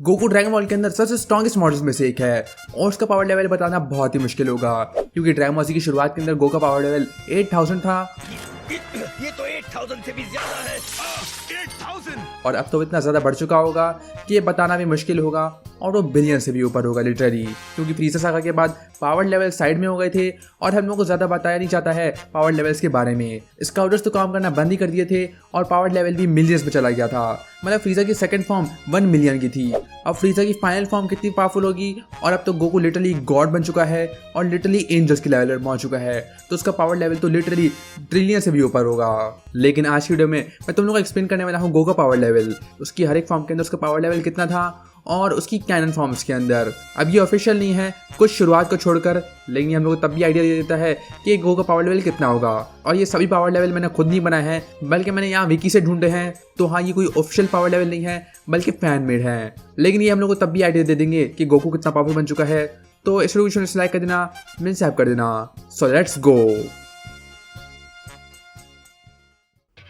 Goku dragon ball के अंदर सबसे स्ट्रॉन्गेस्ट मॉडल्स में से एक है और उसका पावर लेवल बताना बहुत ही मुश्किल होगा क्योंकि ड्रैगन बॉल की शुरुआत के अंदर गो का पावर लेवल 8000 था। ये तो 8000 से भी ज्यादा है। 8000 और अब तो इतना ज़्यादा बढ़ चुका होगा कि ये बताना भी मुश्किल होगा और वो बिलियन से भी ऊपर होगा लिटरली, क्योंकि फ्रीज़र सागा के बाद पावर लेवल साइड में हो गए थे और हम लोगों को ज़्यादा बताया नहीं जाता है पावर लेवल्स के बारे में। स्काउटर्स तो काम करना बंद ही कर दिए थे और पावर लेवल भी मिलियंस में चला गया था। मतलब फ्रीज़र की सेकंड फॉर्म 1 मिलियन की थी। अब फ्रीज़र की फाइनल फॉर्म कितनी पावरफुल होगी, और अब तो गोकू लिटरली गॉड बन चुका है और लिटरली एंजल्स के लेवल पर पहुंच चुका है, तो उसका पावर लेवल तो लिटरली ट्रिलियन से भी ऊपर होगा। लेकिन आज की वीडियो में मैं तुम लोगों को एक्सप्लेन करने वाला हूँ गो का पावर लेवल, उसकी हर एक फॉर्म के अंदर उसका पावर लेवल कितना था और उसकी कैनन फॉर्म्स के अंदर। अब ये ऑफिशियल नहीं है कुछ शुरुआत को छोड़कर, लेकिन हम लोग को तब भी आइडिया दे देता है कि गो का पावर लेवल कितना होगा। और ये सभी पावर लेवल मैंने खुद नहीं बनाए हैं, बल्कि मैंने यहाँ विकी से ढूंढे हैं। तो हाँ, ये कोई ऑफिशियल पावर लेवल नहीं है बल्कि फैन मेड है, लेकिन ये हम लोग को तब भी आइडिया दे देंगे कि गोकू कितना पावरफुल बन चुका है। तो इस वीडियो को लाइक कर देना, सब्सक्राइब कर देना। So let's go.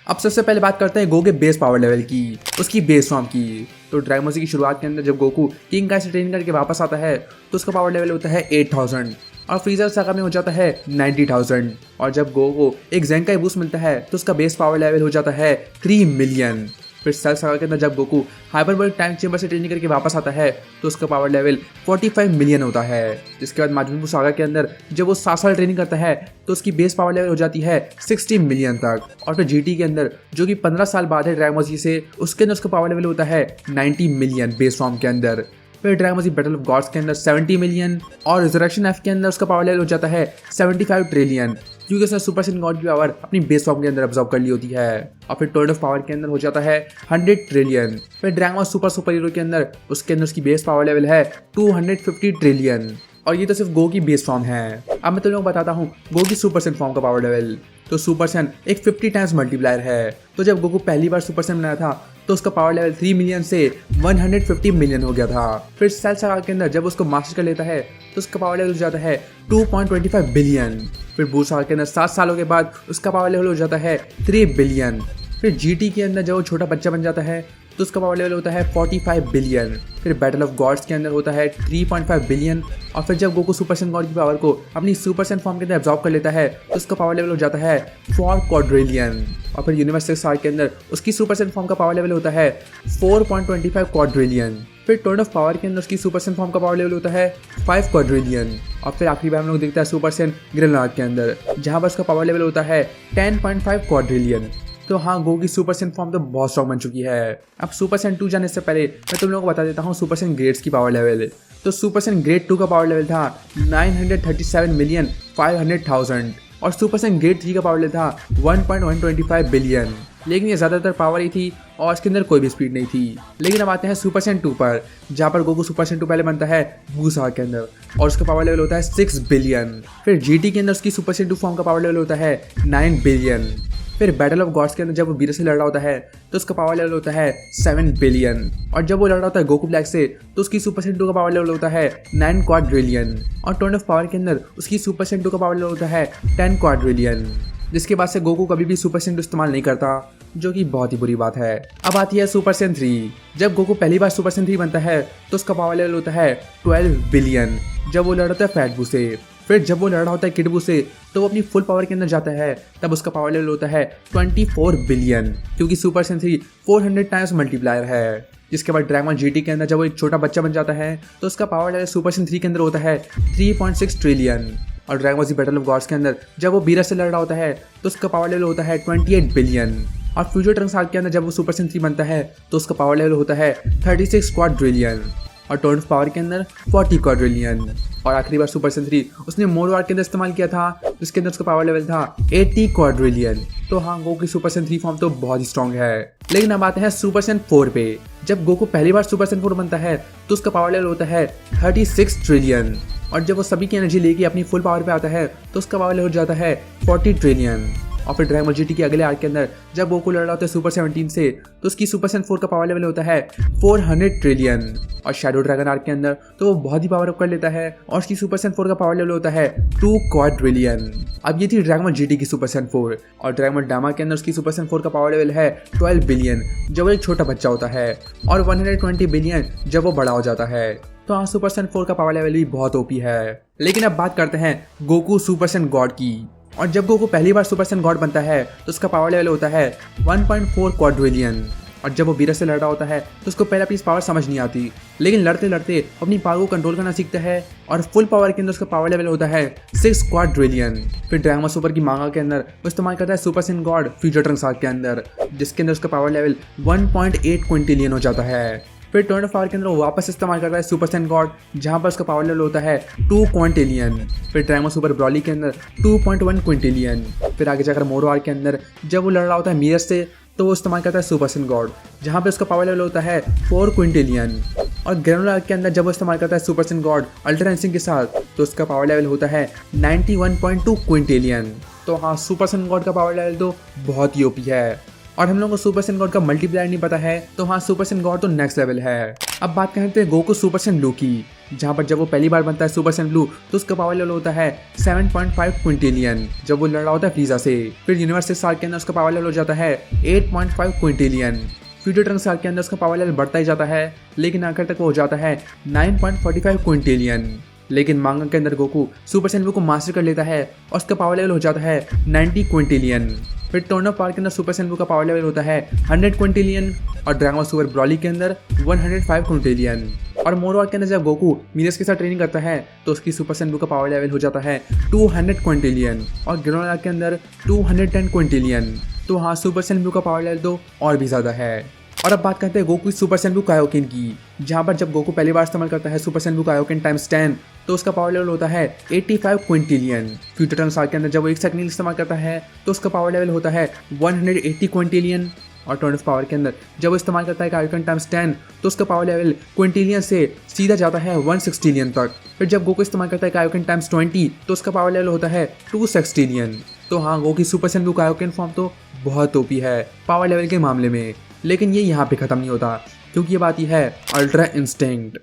अब सबसे पहले बात करते हैं गो के बेस पावर लेवल की, उसकी बेस फॉर्म की। तो ड्रैगन बॉल की शुरुआत के अंदर जब गोकू किंग का से ट्रेन करके वापस आता है तो उसका पावर लेवल होता है 8000 और फ्रीजर सागा में हो जाता है 90000। और जब गोकू एक ज़ेंकाई बूस्ट मिलता है तो उसका बेस पावर लेवल हो जाता है 3 मिलियन। फिर सेल सागा के अंदर जब गोकू हाइपरबोलिक टाइम चेंबर से ट्रेनिंग करके वापस आता है तो उसका पावर लेवल 45 मिलियन होता है। जिसके बाद माजून बू सागा के अंदर जब वो 7 साल ट्रेनिंग करता है तो उसकी बेस पावर लेवल हो जाती है 60 मिलियन तक। और फिर जीटी के अंदर जो कि 15 साल बाद है ड्रैगन बॉल जी से, उसके अंदर उसका पावर लेवल होता है 90 मिलियन बेस फॉर्म के अंदर। फिर Dragon Ball Battle of Gods के अंदर 70 मिलियन और रिजरेक्शन एफ के अंदर उसका पावर लेवल हो जाता है 75 ट्रिलियन, क्योंकि उसने सुपर सेन गॉड की पावर अपनी बेस फॉर्म के अंदर ऑब्जॉर्व कर ली होती है। और फिर टर्न ऑफ पावर के अंदर हो जाता है 100 ट्रिलियन। फिर ड्रैगन बॉल सुपर हीरो के अंदर उसके अंदर उसकी बेस पावर लेवल है 250 ट्रिलियन। और ये तो सिर्फ गो की बेस फॉर्म है। अब मैं तुम लोगों को बताता हूँ गो की सुपर सेन फॉर्म का पावर लेवल। तो सुपर सेन एक 50 टाइम्स मल्टीप्लायर है। तो जब गोकू पहली बार सुपर सेन बनाया था तो उसका पावर लेवल 3 मिलियन से 150 मिलियन हो गया था। फिर सेल सागा के अंदर जब उसको मास्टर कर लेता है तो उसका पावर लेवल हो जाता है 2.25 बिलियन। फिर बूस्ट सागा के अंदर 7 सालों के बाद उसका पावर लेवल हो जाता है 3 बिलियन। फिर जीटी के अंदर जब वो छोटा बच्चा बन जाता है तो उसका पावर लेवल होता है 45 बिलियन। फिर बैटल ऑफ गॉड्स के अंदर होता है 3.5 बिलियन। और फिर जब गोकू सुपर सेन गॉड की पावर को अपनी सुपर सेन फॉर्म के अंदर एब्जॉर्ब कर लेता है तो उसका पावर लेवल हो जाता है 4 क्वाड्रिलियन। और फिर यूनिवर्स 6 आर्क के अंदर उसकी सुपर सेन फॉर्म का पावर लेवल होता है 4.25 क्वाड्रिलियन। फिर टर्न ऑफ पावर के अंदर उसकी सुपर सेन फॉर्म का पावर लेवल होता है 5 क्वाड्रिलियन। और फिर आखिरी बार हम लोग देखते हैं सुपर सेन ग्रेनार्ड के अंदर, जहाँ पर उसका पावर लेवल होता है 10.5 क्वाड्रिलियन। तो हाँ, गो की सुपर सेन फॉर्म तो बहुत स्ट्रॉन्ग बन चुकी है। अब सुपर सेन 2 जाने से पहले मैं तुम लोगों को बता देता हूँ सुपर सेन ग्रेड्स की पावर लेवल। तो सुपर सेन ग्रेड 2 का पावर लेवल था 937,500,000 और सुपर सेन ग्रेड 3 का पावर लेवल था 1.125 बिलियन। लेकिन ये ज़्यादातर पावर ही थी और इसके अंदर कोई भी स्पीड नहीं थी। लेकिन अब आते हैं सुपर सेन 2 पर, जहाँ पर गोकू सुपर सेन 2 पहले बनता है बूसा के अंदर और उसका पावर लेवल होता है 6 बिलियन। फिर जीटी के अंदर उसकी सुपर सेन 2 फॉर्म का पावर लेवल होता है 9 बिलियन। फिर बैटल ऑफ गॉड्स के अंदर जब वो वीर से लड़ रहा होता है तो उसका पावर लेवल होता है 7 बिलियन। और जब वो लड़ रहा होता है गोकू ब्लैक से तो उसकी सुपर सेन 2 का पावर लेवल होता है 9 क्वाड्रिलियन। और टर्न ऑफ पावर के अंदर उसकी सुपर सेन 2 का पावर लेवल होता है 10 क्वाड्रिलियन। जिसके बाद से गोकू कभी भी सुपर सेन 2 इस्तेमाल नहीं करता, जो कि बहुत ही बुरी बात है। अब आती है सुपर सेन 3। जब गोकू पहली बार सुपर सेन 3 बनता है तो उसका पावर लेवल होता है 12 बिलियन। जब वो लड़ होता है फैट बू से, फिर जब वो लड़ रहा होता है किड बू से तो वो अपनी फुल पावर के अंदर जाता है, तब उसका पावर लेवल होता है 24 बिलियन, क्योंकि सुपर सेन 3 400 टाइम्स मल्टीप्लायर है। जिसके बाद ड्रैगन जीटी के अंदर जब वो एक छोटा बच्चा बन जाता है तो उसका पावर लेवल सुपर सेन 3 के अंदर होता है 3.6 ट्रिलियन। और Dragon Ball Battle of Gods के अंदर जब वो बीरस से लड़ रहा होता है तो उसका पावर लेवल होता है 28 बिलियन। और फ्यूचर ट्रंक्स आर्क के अंदर जब वो सुपर सेन 3 बनता है तो उसका पावर लेवल होता है 36 क्वाड्रिलियन। और टर्न ऑफ पावर के अंदर 40 क्वाड्रिलियन। और आखिरी बार सुपर सेन 3 उसने मोड वार के अंदर इस्तेमाल किया था, जिसके अंदर उसका पावर लेवल था 80 क्वाड्रिलियन। तो हाँ, गोकू की सुपर सेन 3 फॉर्म तो बहुत ही स्ट्रॉन्ग है। लेकिन अब आते हैं सुपर सेन 4 पे। जब गोकू पहली बार सुपर सेन 4 बनता है तो उसका पावर लेवल होता है 36 ट्रिलियन। और जब वो सभी की एनर्जी लेके अपनी फुल पावर पे आता है तो उसका पावर लेवल हो जाता है 40 ट्रिलियन। और फिर ड्रैगन बॉल जीटी के अगले आर्क के अंदर जब गोकू लड़ रहा होता है सुपर 17 से, तो उसकी सुपर सैयन 4 का पावर लेवल होता है 400 ट्रिलियन। और शैडो ड्रैगन आर्क के अंदर तो वो बहुत ही पावर अप कर लेता है और उसकी सुपर सैयन 4 का पावर लेवल होता है 2 क्वाड्रिलियन। अब ये थी ड्रैगन बॉल जीटी की सुपर सैयन 4। और ड्रैगन बॉल डामा के अंदर उसकी सुपर सैयन 4 का पावर लेवल है 12 बिलियन जब वो एक छोटा बच्चा होता है, और 120 बिलियन जब वो बड़ा हो जाता है। तो हाँ, सुपर सैयन 4 का पावर लेवल भी बहुत ओपी है। लेकिन अब बात करते हैं गोकू सुपर सैयन गॉड की। और जब गोकू पहली बार सुपर सैयन गॉड बनता है तो उसका पावर लेवल होता है 1.4 क्वाड्रिलियन। और जब वो वीरस से लड़ रहा होता है तो उसको पहले अपनी पावर समझ नहीं आती, लेकिन लड़ते लड़ते अपनी पावर को कंट्रोल करना सीखता है और फुल पावर के अंदर उसका पावर लेवल होता है 6 क्वाड्रिलियन। फिर ड्रैगन बॉल सुपर की मांगा के अंदर वो इस्तेमाल करता है super Saiyan God future Trunks arc के अंदर, जिसके अंदर उसका पावर लेवल 1.8 क्विंटिलियन हो जाता है। फिर टर्न ऑफ पावर के अंदर वो वापस इस्तेमाल करता है सुपर सैयन गॉड, जहां पर उसका पावर लेवल होता है 2 क्विंटिलियन। फिर ड्रैगन बॉल सुपर ब्रॉली के अंदर 2.1 क्विंटिलियन। फिर आगे जाकर मोरो आर्क के अंदर जब वो लड़ रहा होता है मिरस से, तो वो इस्तेमाल करता है सुपर सैयन गॉड, जहाँ पे उसका पावर लेवल होता है 4 क्विंटिलियन। और ग्रेनुलर आर्क के अंदर जब वो इस्तेमाल करता है super Saiyan God ultra instinct के साथ, तो उसका पावर लेवल होता है 91.2 क्विंटिलियन। तो हाँ, सुपर सैयन गॉड का पावर लेवल तो बहुत ही ओपी है। और हम लोगों को सुपर सैयन गॉड का मल्टीप्लायर नहीं पता है, तो हाँ, सुपर सैयन गॉड तो नेक्स्ट लेवल है। अब बात करते हैं गोकू सुपर सैयन ब्लू की, जहाँ पर जब वो पहली बार बनता है सुपर सैयन ब्लू तो उसका पावर लेवल होता है 7.5 क्विंटिलियन जब वो लड़ रहा होता है फ्रीजा से। फिर यूनिवर्स आर्क के अंदर उसका पावर लेवल हो जाता है 8.5 क्विंटिलियन। फ्यूचर ट्रंक्स आर्क के अंदर उसका पावर लेवल बढ़ता ही जाता है, लेकिन आखिर तक वो हो जाता है 9.45 क्विंटिलियन। लेकिन मांगा के अंदर गोकू सुपर सैयन ब्लू को मास्टर कर लेता है और उसका पावर लेवल हो जाता है 90 क्विंटिलियन। फिर टर्न ऑफ पावर के अंदर सुपर सैयन ब्लू का पावर लेवल होता है 100 क्विंटिलियन। और ड्रैगन बॉल सुपर ब्रॉली के अंदर 105 क्विंटिलियन। और मोरो आर्क के अंदर जब गोकू मिरस के साथ ट्रेनिंग करता है तो उसकी सुपर सैयन ब्लू का पावर लेवल हो जाता है 200 क्विंटिलियन। और ग्रेनुलर आर्क के अंदर 210 क्विंटिलियन। तो हाँ, सुपर सैयन ब्लू का पावर लेवल तो और भी ज़्यादा है। और अब बात करते हैं Goku super Saiyan blue Kaioken की, जहाँ पर जब गोकू पहली बार इस्तेमाल करता है super Saiyan blue Kaioken times 10, तो उसका पावर लेवल होता है 85 क्विंटिलियन। फ्यूचर ट्रंक्स आर्क के अंदर जब वो एक सेकंड इस्तेमाल करता है तो उसका पावर लेवल होता है 180 क्विंटिलियन। और टर्न ऑफ पावर के अंदर जब वो इस्तेमाल करता है कायोकेन टाइम्स 10, तो उसका पावर लेवल क्विंटिलियन से सीधा जाता है 1 सेक्सटिलियन तक। फिर जब गोकू इस्तेमाल करता है कायोकेन टाइम्स 20, तो उसका पावर लेवल होता है 2 सेक्सटिलियन। तो हाँ, Goku super Saiyan blue Kaioken form तो बहुत ओपी है पावर लेवल के मामले में। लेकिन ये यहाँ पे ख़त्म नहीं होता, क्योंकि ये बात ही है अल्ट्रा इंस्टिंक्ट।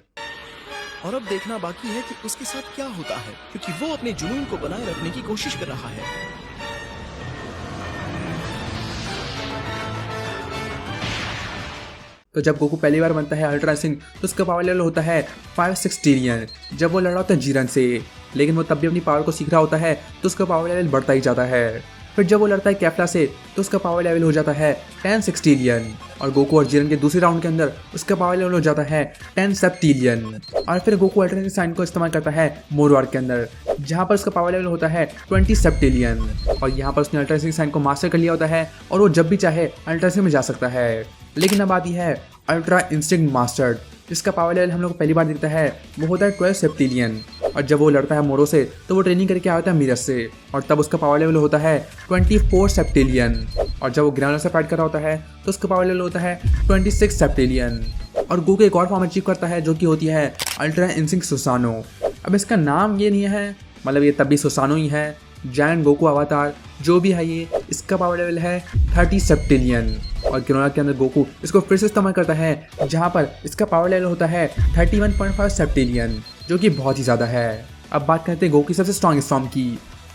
और अब देखना बाकी है कि उसके साथ क्या होता है, क्योंकि वो अपने जुनून को बनाए रखने की कोशिश कर रहा है। तो जब गोकू पहली बार बनता है अल्ट्रा इंस्टिंक्ट तो उसका पावर लेवल होता है 5 सेक्सटिलियन जब वो लड़ रहा होता है जीरन से। लेकिन वो तब भी अपनी पावर को सीख रहा होता है, तो उसका पावर लेवल बढ़ता ही जाता है। फिर जब वो लड़ता है कैफ्ला से तो उसका पावर लेवल हो जाता है 10 सेक्सटिलियन। और गोकू और जीरन के दूसरे राउंड के अंदर उसका पावर लेवल हो जाता है 10 सेप्टिलियन। और फिर गोकू अल्टरनेटिव साइन को इस्तेमाल करता है मोरो आर्क के अंदर, जहाँ पर उसका पावर लेवल होता है 20 सेप्टिलियन। और यहाँ पर उसने अल्टरनेटिव साइन को मास्टर कर लिया होता है और वो जब भी चाहे अल्टरनेटिव में जा सकता है। लेकिन अब आती है अल्ट्रा इंस्टिंक्ट मास्टर्ड, जिसका पावर लेवल हम लोग को पहली बार दिखता है वो होता है 12 सेप्टिलियन। और जब वो लड़ता है मोरो से तो वो ट्रेनिंग करके आता है मिरस से, और तब उसका पावर लेवल होता है 24 सेप्टिलियन। और जब वो ग्रेनुलर से फाइट कर रहा होता है तो उसका पावर लेवल होता है 26 सेप्टिलियन। और गोकू एक और फॉर्म अचीव करता है जो कि होती है अल्ट्रा इंस्टिंक्ट सुसानो। अब इसका नाम ये नहीं है, मतलब ये तब भी सुसानो ही है। जायंट गोकू अवतार जो भी है ये, इसका पावर लेवल है 30 सेप्टिलियन। और ग्रेनुलर के अंदर गोकू इसको फिर से इस्तेमाल करता है, जहाँ पर इसका पावर लेवल होता है 31.5 सेप्टिलियन, जो कि बहुत ही ज़्यादा है। अब बात करते हैं गोकू की सबसे स्ट्रॉन्ग फॉर्म की,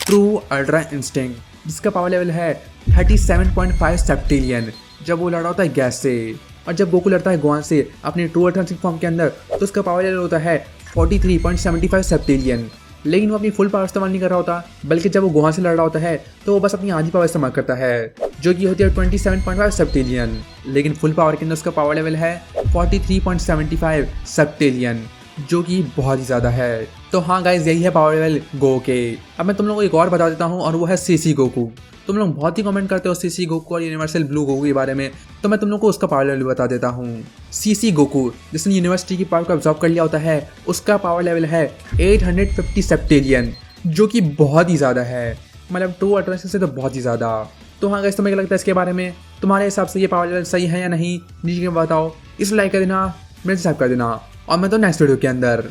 ट्रू अल्ट्रा इंस्टिंक्ट, जिसका पावर लेवल है 37.5 सेप्टिलियन जब वो लड़ा होता है गैस से। और जब गोकू लड़ता है गोहान से अपने ट्रू अल्ट्रा इंस्टिंक्ट फॉर्म के अंदर तो उसका पावर लेवल होता है 43.75 सेप्टिलियन। लेकिन वो अपनी फुल पावर इस्तेमाल नहीं कर रहा होता, बल्कि जब वो गोहान से लड़ रहा होता है तो वो बस अपनी आधी पावर इस्तेमाल करता है, जो कि होती है 27.5 सेप्टिलियन। लेकिन फुल पावर के अंदर उसका पावर लेवल है 43.75 सेप्टिलियन, जो कि बहुत ही ज़्यादा है। तो हाँ गाइज, यही है पावर लेवल गो के। अब मैं तुम लोगों को एक और बता देता हूँ, और वो है सीसी गोकू। तुम लोग बहुत ही कमेंट करते हो सीसी गोकू और यूनिवर्सल ब्लू गोकू के बारे में, तो मैं तुम लोग को उसका पावर लेवल बता देता हूँ। सीसी गोकू जिसने यूनिवर्सिटी की पावर को ऑब्जॉर्व कर लिया होता है, उसका पावर लेवल है 850 सेप्टिलियन, जो कि बहुत ही ज़्यादा है, मतलब 2 अल्ट्रा से तो बहुत ही ज़्यादा। तो हाँ गाइस, तुम्हें क्या लगता है इसके बारे में? तुम्हारे हिसाब से ये पावर लेवल सही है या नहीं? नीचे में बताओ। इस लाइक कर देना, मेरे साथ कर देना, और मैं तो नेक्स्ट वीडियो के अंदर